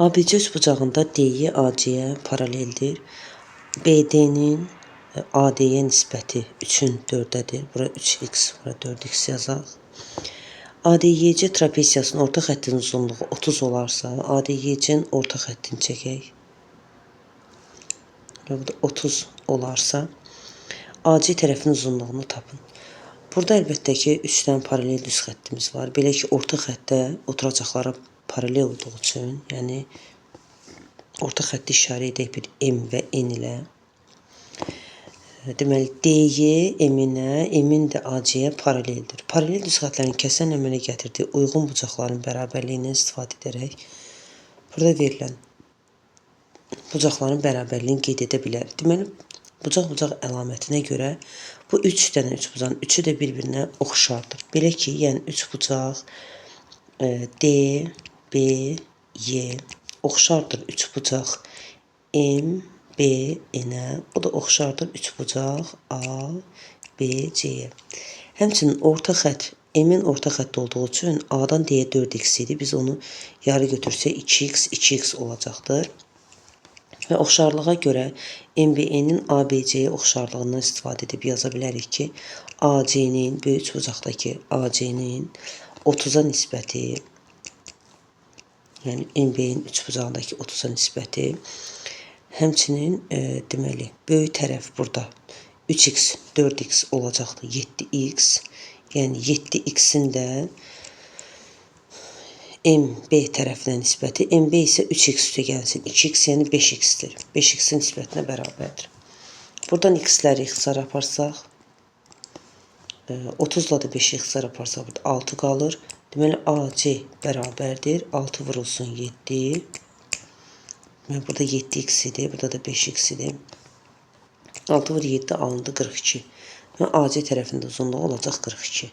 ABC üçbucağında D'yi AC-yə paraleldir. BD-nin AD-yə nisbəti 3-ün 4-dədir. Bura 3x, bura 4x yazaq. ADYC trapesiyasının orta xəttin uzunluğu 30 olarsa, ADYC-nin orta xəttini çəkək. Burada 30 olarsa, AC tərəfin uzunluğunu tapın. Burada əlbəttə ki, 3 dənə paralel düz xəttimiz var. Belə ki, orta xəttə oturacaqlara paralel olduğu üçün, yəni orta xətti işarə edək bir M və N ilə. Deməli, D'yi M-inə, M-in də AC-yə paraleldir. Paralel düz xətlərin kəsən əmələ gətirdiyi uyğun bucaqların bərabərliyindən istifadə edərək burada verilən bucaqların bərabərliyini qeyd edə bilərik. Deməli, bucaq-bucaq əlamətinə görə bu 3 dənə üçbucağın üçü də bir-birinə oxşardır. Belə ki, yəni üçbucaq D, B, Y oxşardır üçbucaq M, B, N-ə. O da oxşardır üçbucaq A, B, C-yə. Həmçinin orta xətt, M-in orta xətt olduğu üçün A-dan D-yə 4x idi. Biz onu yarı götürsək 2x, 2x olacaqdır. Və oxşarlığa görə MBN-in ABC-yə oxşarlığından istifadə edib yaza bilərik ki, AC-nin, böyük üçbucaqdakı AC-nin 30-a nisbəti, yəni MB-in üçbucağındakı 30-a nisbəti, həmçinin deməli, böyük tərəf burada 3x, 4x olacaqdır, 7x, yəni 7x-in də MB tərəfinə nisbəti, MB isə 3x üstə gəlsin, 2x yəni 5x-dir, 5x-in nisbətinə bərabərdir. Buradan x-ləri ixtisar aparsaq, 30-la da 5-i ixtisar aparsaq, burada 6 qalır. Deməli, AC bərabərdir, 6 vurulsun 7. Burada 7x idi, burada da 5x idi. 6 vur 7 alındı 42. AC tərəfində uzunluğu olacaq 42.